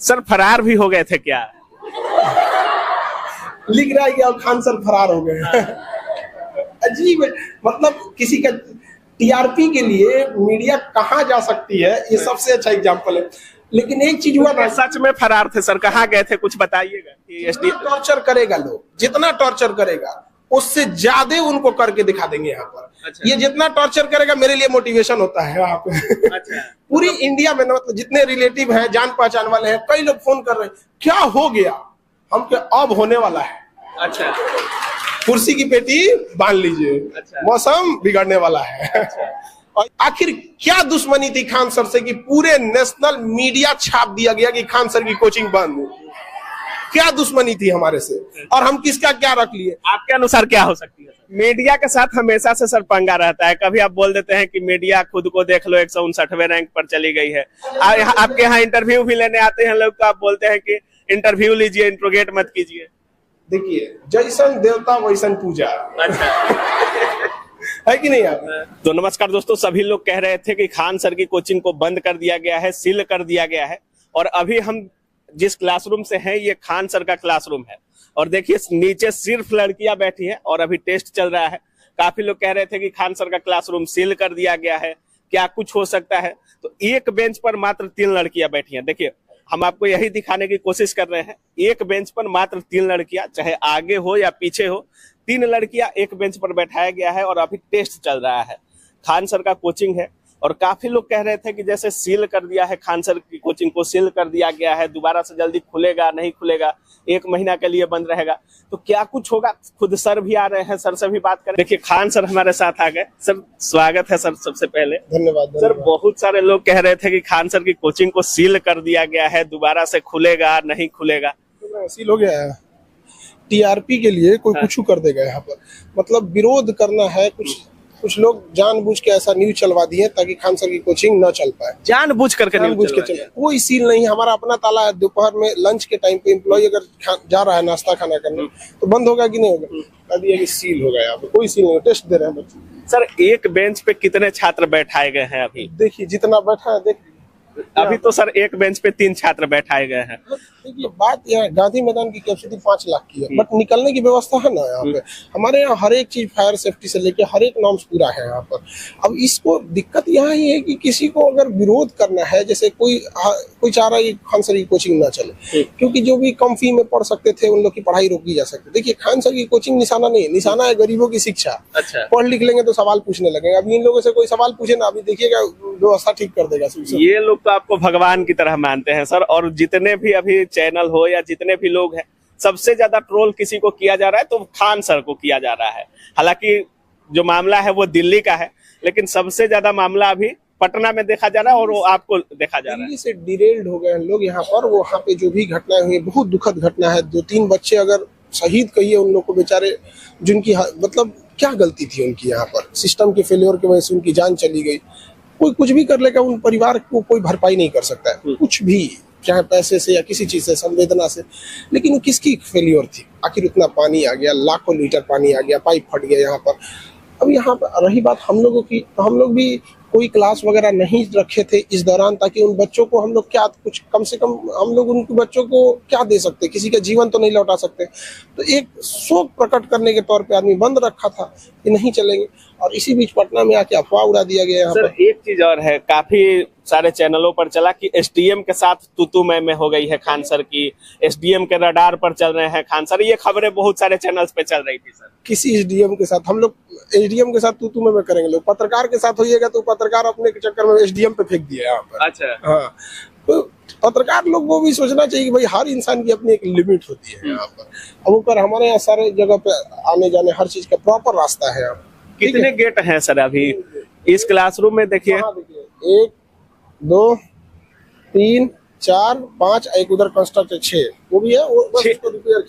Sir फरार भी हो गए थे क्या? लिख रहा है कि अब खान सर फरार हो गए। अजीब है, मतलब किसी का टीआरपी के लिए मीडिया कहाँ जा सकती है, ये सबसे अच्छा एग्जांपल है। लेकिन एक चीज हुआ ना, सच में फरार थे सर, कहाँ गए थे कुछ बताइएगा। जितना टॉर्चर करेगा लोग, जितना टॉर्चर करेगा उससे ज्यादा उनको करके दिखा देंगे यहाँ पर। अच्छा। ये जितना टॉर्चर करेगा मेरे लिए मोटिवेशन होता है वहाँ पे। अच्छा। पूरी इंडिया में मतलब जितने रिलेटिव हैं, जान पहचान वाले हैं, कई लोग फोन कर रहे हैं क्या हो गया, हम क्या अब होने वाला है। अच्छा। कुर्सी की पेटी बांध लीजिए। अच्छा। मौसम बिगड़ने वाला है। अच्छा। और आखिर क्या दुश्मनी थी खान सर से कि पूरे नेशनल मीडिया छाप दिया गया कि खान सर की कोचिंग बंद? क्या दुश्मनी थी हमारे से, और हम किसका क्या रख लिए? आपके अनुसार क्या हो सकती है? मीडिया के साथ हमेशा से सर पंगा रहता है। कभी आप बोल देते हैं कि मीडिया खुद को देख लो 159वें रैंक पर चली गई है। आपके यहाँ इंटरव्यू भी लेने आते हैं लोग, तो आप बोलते हैं कि इंटरव्यू लीजिए, इंट्रोगेट मत कीजिए। देखिए, जैसन देवता वैसन पूजा। अच्छा। है कि नहीं आप? तो नमस्कार दोस्तों, सभी लोग कह रहे थे कि खान सर की कोचिंग को बंद कर दिया गया है, सील कर दिया गया है। और अभी हम जिस क्लासरूम से हैं, ये खान सर का क्लासरूम है। और देखिए नीचे सिर्फ लड़कियां बैठी हैं और अभी टेस्ट चल रहा है। काफी लोग कह रहे थे कि खान सर का क्लासरूम सील कर दिया गया है, क्या कुछ हो सकता है। तो एक बेंच पर मात्र 3 लड़कियां बैठी हैं। देखिए, हम आपको यही दिखाने की कोशिश कर रहे हैं, एक बेंच पर मात्र 3 लड़कियां, चाहे आगे हो या पीछे हो, 3 लड़कियां एक बेंच पर बैठाया गया है और अभी टेस्ट चल रहा है। खान सर का कोचिंग है और काफी लोग कह रहे थे कि जैसे सील कर दिया है, खान सर की कोचिंग को सील कर दिया गया है, दोबारा से जल्दी खुलेगा नहीं खुलेगा, 1 महीना के लिए बंद रहेगा, तो क्या कुछ होगा। खुद सर भी आ रहे हैं, सर से भी बात करें। देखिए खान सर हमारे साथ आ गए। सर स्वागत है सर, सबसे पहले धन्यवाद। सर, बहुत सारे लोग कह रहे थे कि खान सर की कोचिंग को सील कर दिया गया है, दोबारा से खुलेगा नहीं खुलेगा। सील हो गया है, टीआरपी के लिए कोई कुछ कर देगा यहाँ पर, मतलब विरोध करना है। कुछ लोग जानबूझ के ऐसा न्यूज चलवा दिए ताकि खान सर की कोचिंग न चल पाए। जानबूझ के चल, कोई सील नहीं। हमारा अपना ताला है। दोपहर में लंच के टाइम पे एम्प्लॉय अगर जा रहा है नाश्ता खाना करने, तो बंद होगा कि नहीं होगा? अभी ये सील होगा, यहाँ पे कोई सील नहीं। टेस्ट दे रहे हैं बच्चे। सर एक बेंच पे कितने छात्र बैठाए गए हैं अभी? देखिए जितना बैठा है, देखिए अभी तो सर एक बेंच पे 3 छात्र बैठाए गए हैं। देखिए बात यहाँ गांधी मैदान की कैपेसिटी 5 लाख की है, बट निकलने की व्यवस्था है ना यहाँ पे। हमारे यहाँ हर एक चीज, फायर सेफ्टी से लेके हर एक नॉर्म्स पूरा है यहाँ पर। अब इसको दिक्कत यहाँ ही है कि किसी को अगर विरोध करना है, जैसे कोई चाह रहा है कि खान सर की कोचिंग ना चले, क्योंकि जो भी कम फी में पढ़ सकते थे उन लोग की पढ़ाई रोकी जा सकती। देखिए खान सर की कोचिंग निशाना नहीं है, निशाना है गरीबों की शिक्षा। अच्छा। पढ़ लिख लेंगे तो सवाल पूछने लगेंगे। अभी इन लोगों से कोई सवाल पूछे ना, अभी देखिएगा व्यवस्था ठीक कर देगा। ये लोग तो आपको भगवान की तरह मानते हैं सर। और जितने भी अभी चैनल हो या जितने भी लोग हैं, सबसे ज्यादा ट्रोल किसी को किया जा रहा है तो खान सर को किया जा रहा है। हालांकि जो मामला है वो दिल्ली का है, लेकिन सबसे ज्यादा मामला अभी पटना में देखा जा रहा है और वो आपको देखा जा रहा है। दिल्ली से डिरेल्ड हो गए हैं लोग यहाँ पर। वो वहाँ पे जो भी घटनाएं हुई, बहुत दुखद घटना है। 2-3 बच्चे अगर शहीद कहिए उन लोग को, बेचारे जिनकी मतलब क्या गलती थी उनकी, यहाँ पर सिस्टम के फेलियर की वजह से उनकी जान चली गई। कोई कुछ भी कर लेगा, उन परिवार को कोई भरपाई नहीं कर सकता है, कुछ भी, चाहे पैसे से या किसी चीज से, संवेदना से। लेकिन किसकी फेलियर थी? आखिर उतना पानी आ गया, लाखों लीटर पानी आ गया, पाइप फट गया यहाँ पर। अब यहाँ पर रही बात हम लोगों की, तो हम लोग भी कोई क्लास वगैरह नहीं रखे थे इस दौरान, ताकि उन बच्चों को हम लोग क्या कुछ कम से कम हम लोग उनके बच्चों को क्या दे सकते, किसी का जीवन तो नहीं लौटा सकते। तो एक शोक प्रकट करने के तौर पे आदमी बंद रखा था कि नहीं चलेंगे, और इसी बीच पटना में आके अफवाह उड़ा दिया गया यहाँ पर। एक चीज और है, काफी सारे चैनलों पर चला कि एसडीएम के साथ तू मैं हो गई है खान सर की, एसडीएम के रडार पर चल रहे हैं खान सर। ये खबरें बहुत सारे चैनल्स पे चल रही थी सर। किसी एसडीएम के साथ हम लोग, एसडीएम के साथ तू मैं करेंगे लोग, पत्रकार के साथ होइएगा तो पत्रकार अपने के चक्कर में एसडीएम पे फेंक दिया यहाँ पर। अच्छा। हाँ, तो पत्रकार लोग को भी सोचना चाहिए कि भाई हर इंसान की अपनी एक लिमिट होती है यहाँ पर। अब ऊपर हमारे यहाँ सारे जगह पे आने जाने हर चीज का प्रॉपर रास्ता है। कितने गेट हैं सर अभी इस क्लासरूम में? देखिए 1 2 3 4 5, एक उधर कंस्ट्रक्ट 6, वो भी है, वो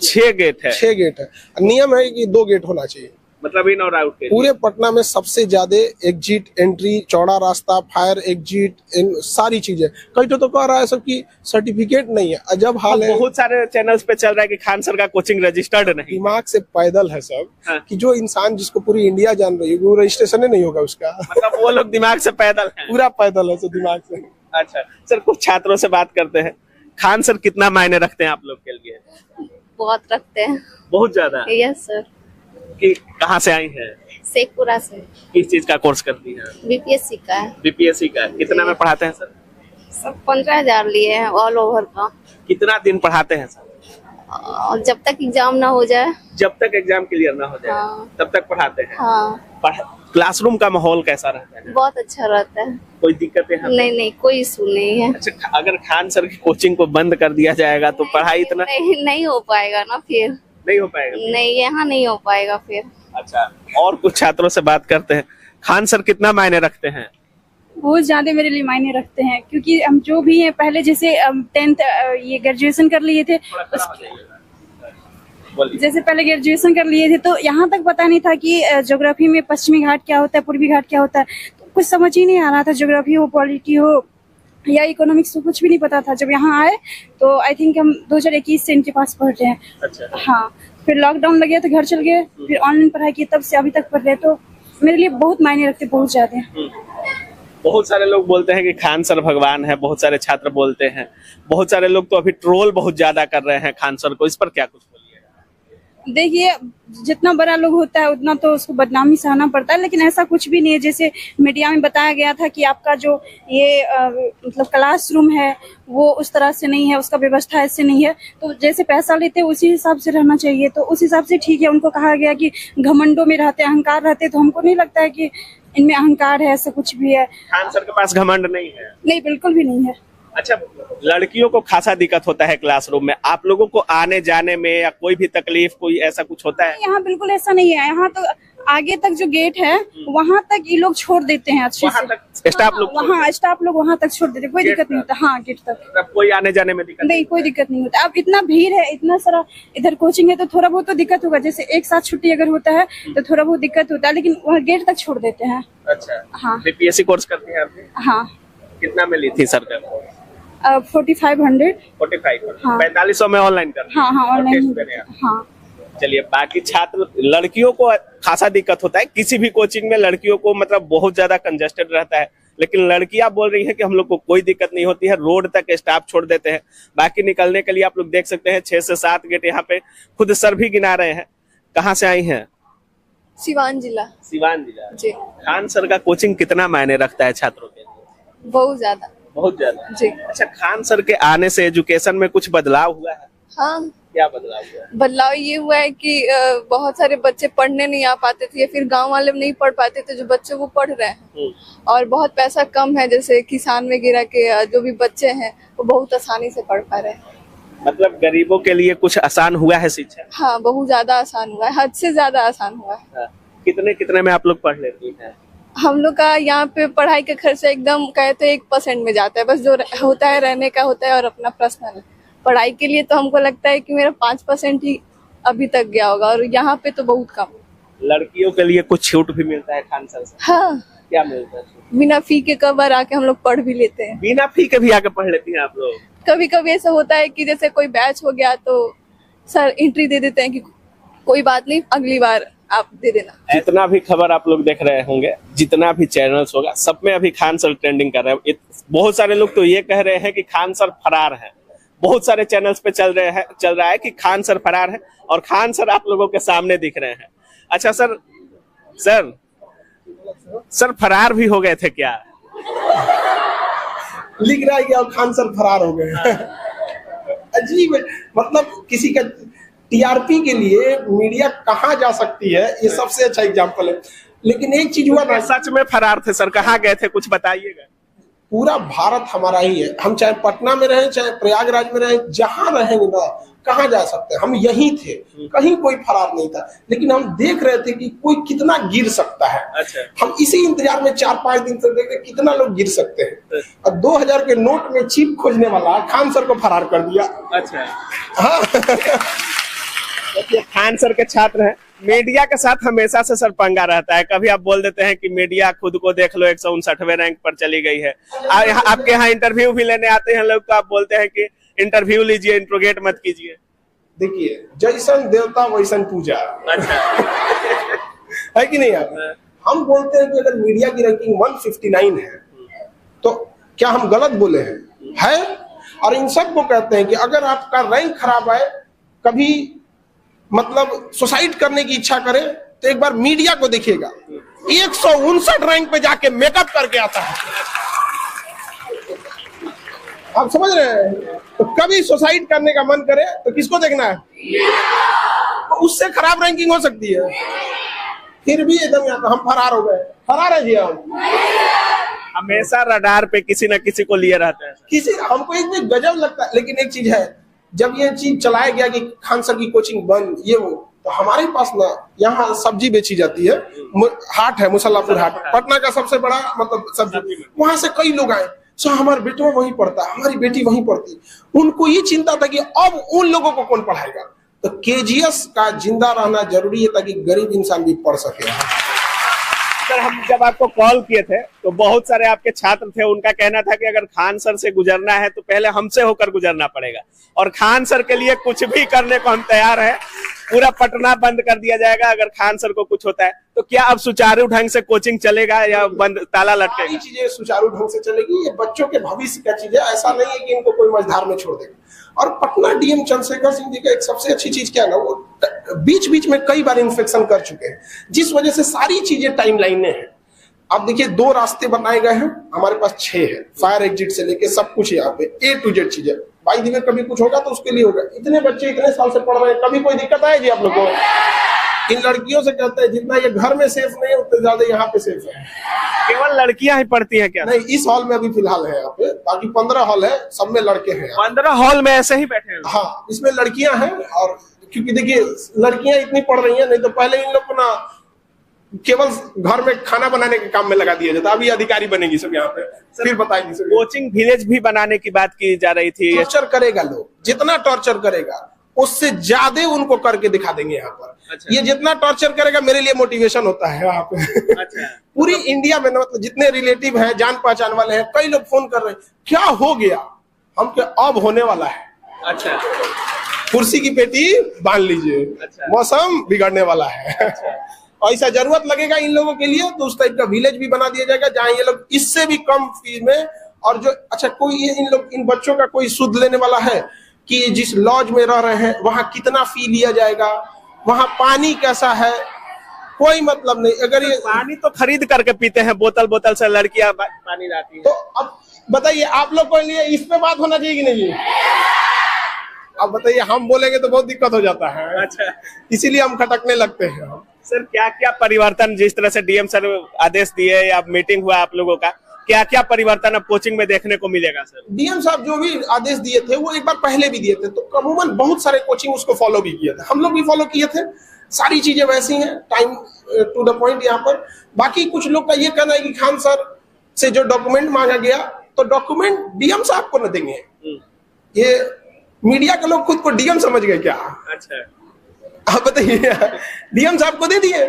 6 गेट है। 6 गेट है। नियम है कि 2 गेट होना चाहिए, मतलब इन और आउट के। पूरे पटना में सबसे ज्यादा एग्जिट, एंट्री, चौड़ा रास्ता, फायर एग्जिट, इन सारी चीजें। कई तो कह रहा है सबकी सर्टिफिकेट नहीं है। अजब हाल है, बहुत सारे चैनल्स पे चल रहा है कि खान सर का कोचिंग रजिस्टर्ड नहीं। दिमाग से पैदल है सब। हाँ। कि जो इंसान जिसको पूरी इंडिया जान रही है वो रजिस्ट्रेशन नहीं होगा उसका। मतलब वो लोग दिमाग से पैदल हैं। पूरा पैदल है, तो दिमाग से। अच्छा सर, कुछ छात्रों से बात करते हैं। खान सर कितना मायने रखते हैं आप लोग के लिए? बहुत रखते हैं। बहुत ज्यादा। Yes sir. कि कहाँ से आई हैं? शेखपुरा से। किस चीज का कोर्स करती हैं? बीपीएससी का है। बीपीएससी का। कितना में पढ़ाते हैं सर? सब 15,000 लिए हैं ऑल ओवर का। कितना दिन पढ़ाते हैं सर? और जब तक एग्जाम ना हो जाए। जब तक एग्जाम क्लियर ना हो जाए। हाँ। तब तक पढ़ाते हैं। हाँ। क्लासरूम का माहौल कैसा रहता है? बहुत अच्छा रहता है। कोई दिक्कतें हैं? नहीं, कोई इशू नहीं है। अच्छा, अगर खान सर की कोचिंग को बंद कर दिया जाएगा तो पढ़ाई इतना नहीं हो पाएगा ना फिर। नहीं हो पाएगा? नहीं, यहाँ नहीं हो पाएगा फिर। अच्छा, और कुछ छात्रों से बात करते हैं। खान सर कितना मायने रखते हैं? बहुत ज्यादा मेरे लिए मायने रखते हैं, क्योंकि हम जो भी हैं पहले जैसे 10th ये ग्रेजुएशन कर लिए थे, जैसे पहले ग्रेजुएशन कर लिए थे तो यहाँ तक पता नहीं था कि ज्योग्राफी में पश्चिमी घाट क्या होता है, पूर्वी घाट क्या होता है, तो कुछ समझ ही नहीं आ रहा था। ज्योग्राफी हो, पॉलिटी हो या इकोनॉमिक्स हो, कुछ भी नहीं पता था। जब यहाँ आए तो आई थिंक हम 2021 से इनके पास पढ़ रहे हैं। अच्छा। हाँ, फिर लॉकडाउन लग गया तो घर चल गए, फिर ऑनलाइन पढ़ाई की, तब से अभी तक पढ़ रहे हैं। तो मेरे लिए बहुत मायने रखते, बहुत ज्यादा। बहुत सारे लोग बोलते हैं कि खान सर भगवान है, बहुत सारे छात्र बोलते हैं, बहुत सारे लोग तो अभी ट्रोल बहुत ज्यादा कर रहे हैं खान सर को, इस पर क्या कुछ बोलिए? देखिए, जितना बड़ा लोग होता है उतना तो उसको बदनामी सहना पड़ता है, लेकिन ऐसा कुछ भी नहीं है। जैसे मीडिया में बताया गया था कि आपका जो ये मतलब क्लासरूम है वो उस तरह से नहीं है, उसका व्यवस्था ऐसे नहीं है, तो जैसे पैसा लेते हैं उसी हिसाब से रहना चाहिए। तो उस हिसाब से ठीक है। उनको कहा गया कि घमंडों में रहते, अहंकार रहते, तो हमको नहीं लगता है कि इनमें अहंकार है, ऐसा कुछ भी है। खान सर के पास घमंड नहीं है? नहीं, बिल्कुल भी नहीं है। अच्छा, लड़कियों को खासा दिक्कत होता है क्लासरूम में, आप लोगों को आने जाने में या कोई भी तकलीफ, कोई ऐसा कुछ होता है? यहाँ बिल्कुल ऐसा नहीं है। यहाँ तो आगे तक जो गेट है वहाँ तक ये लोग छोड़ देते हैं अच्छे से। स्टाफ लोग? वहाँ स्टाफ लोग वहाँ तक छोड़ देते हैं, कोई दिक्कत नहीं होता। हाँ, गेट तक कोई आने जाने में दिक्कत नहीं, कोई दिक्कत नहीं होता। अब इतना भीड़ है, इतना सारा इधर कोचिंग है, तो थोड़ा बहुत तो दिक्कत होगा। जैसे एक साथ छुट्टी अगर होता है तो थोड़ा बहुत दिक्कत होता है, लेकिन वहाँ गेट तक छोड़ देते हैं। अच्छा। हाँ। बीपीएससी कोर्स करती हैं आप? हाँ। कितना में ली थी सरकार? 4500। 45? हाँ। 4500 में ऑनलाइन कर? हाँ हाँ, ऑनलाइन। हाँ। चलिए, बाकी छात्र, लड़कियों को खासा दिक्कत होता है किसी भी कोचिंग में, लड़कियों को मतलब बहुत ज्यादा कंजेस्टेड रहता है, लेकिन लड़कियां बोल रही हैं कि हम लोग को कोई दिक्कत नहीं होती है, रोड तक स्टाफ छोड़ देते हैं। बाकी निकलने के लिए आप लोग देख सकते हैं 6 से 7 गेट यहाँ पे खुद सर भी गिना रहे हैं। कहाँ से आई हैं? सिवान जिला। सिवान जिला जी। खान सर का कोचिंग कितना मायने रखता है छात्रों के लिए? बहुत ज्यादा। बहुत ज्यादा जी। अच्छा, खान सर के आने से एजुकेशन में कुछ बदलाव हुआ है? हाँ, क्या बदलाव हुआ है? बदलाव ये हुआ है कि बहुत सारे बच्चे पढ़ने नहीं आ पाते थे, या फिर गांव वाले नहीं पढ़ पाते थे, जो बच्चे वो पढ़ रहे हैं। और बहुत पैसा कम है, जैसे किसान वगैरह के जो भी बच्चे हैं वो बहुत आसानी से पढ़ पा रहे हैं। मतलब गरीबों के लिए कुछ आसान हुआ है शिक्षा? हाँ, बहुत ज्यादा आसान हुआ है, हद से ज्यादा आसान हुआ है। हाँ। कितने में आप लोग पढ़ लेती हैं? हम लोग का यहाँ पे पढ़ाई का खर्चा एकदम कहे तो 1% में जाता है, बस जो होता है रहने का होता है और अपना पर्सनल। पढ़ाई के लिए तो हमको लगता है कि मेरा 5% ही अभी तक गया होगा, और यहाँ पे तो बहुत कम। लड़कियों के लिए कुछ छूट भी मिलता है खान सर से? हाँ। क्या मिलता है? बिना फी के कवर आके हम लोग पढ़ भी लेते हैं। बिना फी के भी आके पढ़ लेती हैं आप लोग? कभी कभी ऐसा होता है कि जैसे कोई बैच हो गया तो सर एंट्री दे देते हैं कि कोई बात नहीं, अगली बार आप दे देना। जितना भी खबर आप लोग देख रहे होंगे, जितना भी चैनल्स होगा, सब में अभी खान सर ट्रेंडिंग कर रहे हैं। बहुत सारे लोग तो ये कह रहे हैं कि खान सर फरार है। बहुत सारे चैनल्स पे चल रहा है कि खान सर फरार है, और खान सर आप लोगों के सामने दिख रहे हैं। अच्छा सर फरार भी हो गए थे क्या? लिख रहा है कि अब खान सर फरार हो गए। अजीब है, मतलब किसी का टीआरपी के लिए मीडिया कहाँ जा सकती है, ये सबसे अच्छा एग्जांपल है। लेकिन एक चीज हुआ ना, सच में फरार थे सर, कहाँ गए थे, कुछ बताइएगा। पूरा भारत हमारा ही है, हम चाहे पटना में रहें चाहे प्रयागराज में रहें, जहां रहेंगे ना, कहाँ जा सकते हैं, हम यहीं थे, कहीं कोई फरार नहीं था। लेकिन हम देख रहे थे कि कोई कितना गिर सकता है। अच्छा। हम इसी इंतजार में 4-5 दिन से देख रहे कितना लोग गिर सकते हैं, और 2000 के नोट में चिप खोजने वाला खान सर को फरार कर दिया। अच्छा। हाँ। खान सर के छात्र हैं, मीडिया के साथ हमेशा से सर पंगा रहता है। कभी आप बोल देते हैं कि मीडिया खुद को देख लो 159वें रैंक पर चली गई है, आपके यहाँ इंटरव्यू भी लेने आते हैं लोग, तो आप बोलते हैं कि इंटरव्यू लीजिए, इंट्रोगेट मत कीजिए। देखिए, जैसन देवता वैसन पूजा। अच्छा। है कि नहीं आप? हम बोलते हैं कि अगर मीडिया की रैंकिंग 159 है तो क्या हम गलत बोले हैं? है और इन सबको कहते हैं कि अगर आपका रैंक खराब आए, कभी मतलब सुसाइड करने की इच्छा करे, तो एक बार मीडिया को देखिएगा, 159 रैंक पे जाके मेकअप करके आता है। आप समझ रहे हैं? तो कभी सुसाइड करने का मन करे तो किसको देखना है? तो उससे खराब रैंकिंग हो सकती है। फिर भी एकदम हम फरार हो गए। फरार है जी हम। हमेशा रडार पे किसी न किसी को लिए रहते हैं। किसी हमको एक में गजब लगता है, लेकिन एक चीज है, जब ये चीज चलाया गया कि खान सर की कोचिंग बंद, ये वो, तो हमारे पास ना यहाँ सब्जी बेची जाती है, हाट है मुसल्लापुर हाट, पटना का सबसे बड़ा मतलब सब्जी, वहां से कई लोग आए, सो हमारा बेटा वहीं पढ़ता है, हमारी बेटी वहीं पढ़ती। उनको ये चिंता था कि अब उन लोगों को कौन पढ़ाएगा। तो केजीएस का जिंदा रहना जरूरी है ताकि गरीब इंसान भी पढ़ सके। सर, हम जब आपको कॉल किए थे तो बहुत सारे आपके छात्र थे, उनका कहना था कि अगर खान सर से गुजरना है तो पहले हमसे होकर गुजरना पड़ेगा, और खान सर के लिए कुछ भी करने को हम तैयार है। पूरा पटना बंद कर दिया जाएगा अगर खान सर को कुछ होता है। तो क्या अब सुचारू ढंग से कोचिंग चलेगा या बंद, ताला लटकेगा? चीजें सुचारू ढंग से चलेगी। ये बच्चों के भविष्य का चीज है, ऐसा नहीं है कि इनको कोई मझधार में छोड़ देगा। और पटना डीएम चंद्रशेखर सिंह जी का एक सबसे अच्छी चीज क्या है ना, वो बीच बीच में कई बार इन्फेक्शन कर चुके हैं, जिस वजह से सारी चीजें टाइमलाइन में है। अब देखिए 2 रास्ते बनाए गए हैं, हमारे पास 6 है, फायर एग्जिट से लेके सब कुछ यहाँ पे A to Z चीजें। भाई दिवे कभी कुछ होगा तो उसके लिए होगा। इतने बच्चे इतने साल से पढ़ रहे हैं, कभी कोई दिक्कत आए जी आप लोग को? इन लड़कियों से कहते हैं जितना ये घर में सेफ नहीं है उतने ज्यादा यहाँ पे सेफ है। केवल लड़कियां ही पढ़ती हैं क्या? नहीं, इस हॉल में अभी फिलहाल है यहाँ पे, बाकी 15 हॉल है, सब में लड़के हैं। 15 हॉल में ऐसे ही बैठे हैं? हाँ, इसमें लड़कियां हैं। और क्योंकि देखिए लड़कियां इतनी पढ़ रही हैं, नहीं तो पहले इन लोग को ना केवल घर में खाना बनाने के काम में लगा दिया जाता, अभी अधिकारी बनेगी सब यहाँ पे। फिर बताएंगे सर। कोचिंग विलेज भी बनाने की बात की जा रही थी। टॉर्चर करेगा लोग, जितना टॉर्चर करेगा उससे ज्यादा उनको करके दिखा देंगे यहाँ पर। अच्छा। ये जितना टॉर्चर करेगा मेरे लिए मोटिवेशन होता है यहाँ पे। अच्छा। पूरी इंडिया में मतलब जितने रिलेटिव हैं, जान पहचान वाले हैं, कई लोग फोन कर रहे हैं, क्या हो गया? हम क्या अब होने वाला है। अच्छा। कुर्सी की पेटी बांध लीजिए। अच्छा। मौसम बिगड़ने वाला है। अच्छा। ऐसा जरूरत लगेगा इन लोगों के लिए तो उस टाइप का विलेज भी बना दिया जाएगा जहाँ ये लोग इससे भी कम फीस में। और जो अच्छा कोई इन बच्चों का कोई सुध लेने वाला है कि जिस लॉज में रह रहे हैं वहां कितना फी लिया जाएगा, वहां पानी कैसा है, कोई मतलब नहीं। अगर ये पानी तो खरीद करके पीते हैं, बोतल से लड़कियां पानी लाती हैं। तो अब बताइए आप लोग को लिए इस पे बात होना चाहिए कि नहीं? अब बताइए, हम बोलेंगे तो बहुत दिक्कत हो जाता है। अच्छा। इसीलिए हम खटकने लगते हैं। सर, क्या क्या परिवर्तन, जिस तरह से डीएम सर आदेश दिए या मीटिंग हुआ आप लोगों का, क्या क्या परिवर्तन अब कोचिंग में देखने को मिलेगा? सर, डीएम साहब जो भी आदेश दिए थे वो एक बार पहले भी दिए थे, तो अमूमन बहुत सारे कोचिंग उसको फॉलो भी किए थे, हम लोग भी फॉलो किए थे। सारी चीजें वैसी हैं, टाइम टू द पॉइंट यहाँ पर। बाकी कुछ लोग का ये कहना है कि खान सर से जो डॉक्यूमेंट मांगा गया तो डॉक्यूमेंट डीएम साहब को न देंगे। ये मीडिया के लोग खुद को डीएम समझ गए क्या? अच्छा, आप बताइए। डीएम साहब को दे दिए,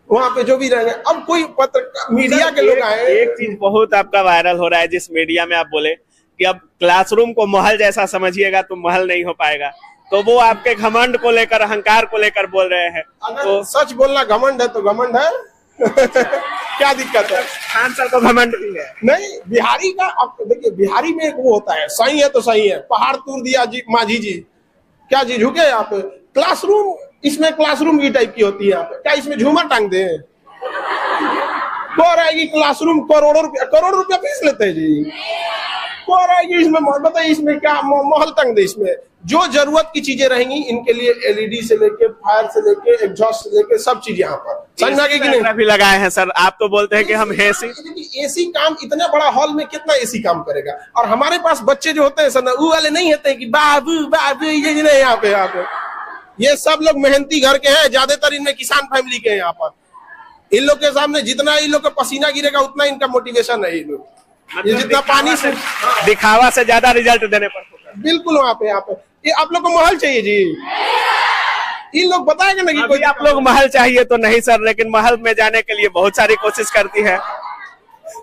वहां पे जो भी रहेंगे। अब कोई पत्र मीडिया के लोग आए। एक चीज बहुत आपका वायरल हो रहा है, जिस मीडिया में आप बोले कि अब क्लासरूम को महल जैसा समझिएगा तो महल नहीं हो पाएगा, तो वो आपके घमंड को लेकर, अहंकार को लेकर बोल रहे हैं। अगर तो सच बोलना घमंड है तो घमंड है। क्या दिक्कत है? खान सर को घमंड नहीं है। नहीं, बिहारी का अब देखिए, बिहारी में एक वो होता है, सही है तो सही है, पहाड़ तोड़ दिया जी माझी जी, क्या जी झुके यहाँ पे? क्लासरूम, इसमें क्लासरूम की टाइप की होती है यहाँ पे, क्या इसमें झूमर टांग दे? कौन आएगी क्लासरूम? करोड़ रुपया फीस लेते हैं जी। कौन आएगी इसमें? बताइए इसमें क्या महल टांग दे? इसमें जो जरूरत की चीजें रहेंगी इनके लिए एलईडी से लेके, फायर से लेके, एग्जॉस्ट से लेके सब चीज यहाँ पर समझा कि नहीं भी लगाए हैं। सर, आप तो बोलते हैं कि हम एसी काम, इतना बड़ा हॉल में कितना एसी काम करेगा? और हमारे पास बच्चे जो होते हैं सर, वो वाले नहीं होते कि बाबू बाबू ये नहीं। यहाँ पे ये सब लोग मेहनती घर के हैं, ज्यादातर इनमें किसान फैमिली के हैं। यहाँ पर इन लोग के सामने जितना इन लोग का पसीना गिरेगा उतना इनका मोटिवेशन है। इन लोग ये जितना पानी से दिखावा से ज्यादा रिजल्ट देने पर बिल्कुल वहाँ पे ये आप लोग को महल चाहिए जी। इन लोग बताएंगे ना कि कोई आप लोग महल चाहिए तो नहीं सर, लेकिन महल में जाने के लिए बहुत सारी कोशिश करती है।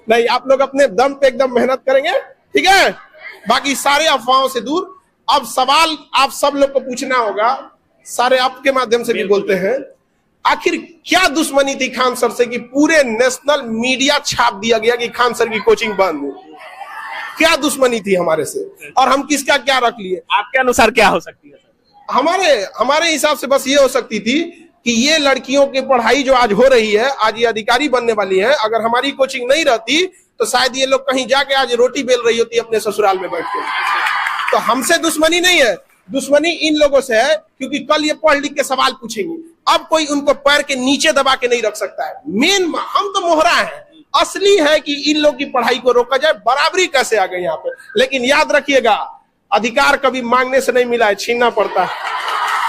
नहीं, आप लोग अपने दम पे एकदम मेहनत करेंगे, ठीक है? बाकी सारे अफवाहों से दूर। अब सवाल आप सब लोग को पूछना होगा, सारे आपके माध्यम से भी बोलते हैं, आखिर क्या दुश्मनी थी खान सर से कि पूरे नेशनल मीडिया छाप दिया गया कि खान सर की कोचिंग बंद? क्या दुश्मनी थी हमारे से और हम किसका क्या रख लिए। आपके अनुसार क्या हो सकती है सर? हमारे हिसाब से बस ये हो सकती थी कि ये लड़कियों की पढ़ाई जो आज हो रही है, आज ये अधिकारी बनने वाली है, अगर हमारी कोचिंग नहीं रहती तो शायद ये लोग कहीं जाके आज रोटी बेल रही होती अपने ससुराल में बैठ के। तो हमसे दुश्मनी नहीं है, दुश्मनी इन लोगों से है, क्योंकि कल ये पढ़ लिख के सवाल पूछेंगे। अब कोई उनको पैर के नीचे दबा के नहीं रख सकता है। मेन हम तो मोहरा है, असली है कि इन लोग की पढ़ाई को रोका जाए। बराबरी कैसे आ गई यहाँ पे, लेकिन याद रखिएगा अधिकार कभी मांगने से नहीं मिला है, छीनना पड़ता है।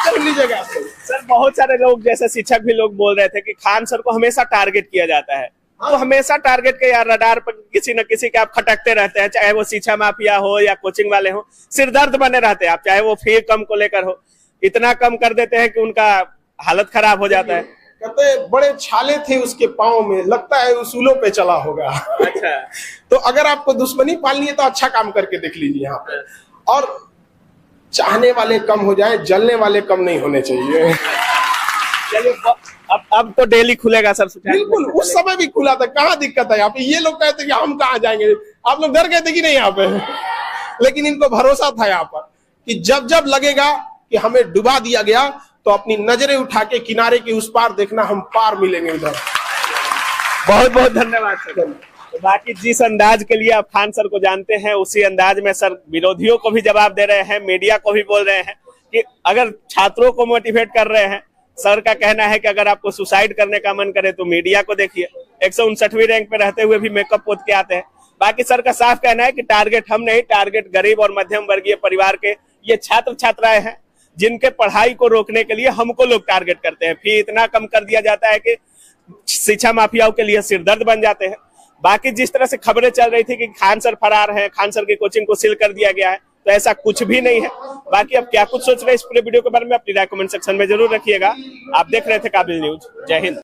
चल लीजिएगा सर। बहुत सारे लोग जैसे शिक्षक भी लोग बोल रहे थे कि खान सर को हमेशा टारगेट किया जाता है। तो हमेशा टारगेट के यार रडार पर किसी न किसी के आप खटकते रहते हैं, चाहे वो शिक्षा माफिया हो या कोचिंग वाले हो, सिरदर्द बने रहते हैं आप, चाहे वो फी कम को लेकर हो। इतना कम कर देते हैं कि उनका हालत खराब हो जाता है। कहते बड़े छाले थे उसके पाँव में, लगता है उसूलों पे चला होगा। अच्छा। तो अगर आपको दुश्मनी पालनी है तो अच्छा काम करके देख लीजिए यहाँ पे। और चाहने वाले कम हो जाए, जलने वाले कम नहीं होने चाहिए। चलिए अब तो डेली खुलेगा सर? बिल्कुल, उस समय भी खुला था, कहाँ दिक्कत है यहाँ पे। ये लोग कहते कि हम कहाँ जाएंगे, आप लोग डर गए थे कि नहीं यहाँ पे, लेकिन इनको भरोसा था यहाँ पर कि जब जब लगेगा कि हमें डुबा दिया गया तो अपनी नजरें उठा के किनारे के उस पार देखना, हम पार मिलेंगे उधर। बहुत बहुत धन्यवाद सर। तो बाकी जिस अंदाज के लिए आप खान सर को जानते हैं, उसी अंदाज में सर विरोधियों को भी जवाब दे रहे हैं, मीडिया को भी बोल रहे हैं कि अगर छात्रों को मोटिवेट कर रहे हैं। सर का कहना है कि अगर आपको सुसाइड करने का मन करे तो मीडिया को देखिए, 159वीं रैंक पे रहते हुए भी मेकअप पोत के आते हैं। बाकी सर का साफ कहना है कि टारगेट हम नहीं, टारगेट गरीब और मध्यम वर्गीय परिवार के ये छात्र छात्राएं हैं, जिनके पढ़ाई को रोकने के लिए हमको लोग टारगेट करते हैं। फी इतना कम कर दिया जाता है कि शिक्षा माफियाओं के लिए सिरदर्द बन जाते हैं। बाकी जिस तरह से खबरें चल रही थी कि खान सर फरार है, खान सर की कोचिंग को सील कर दिया गया है, तो ऐसा कुछ भी नहीं है। बाकी अब क्या कुछ सोच रहे हैं इस पूरे वीडियो के बारे में, अपनी राय कमेंट सेक्शन में जरूर रखिएगा। आप देख रहे थे काबिल न्यूज। जय हिंद।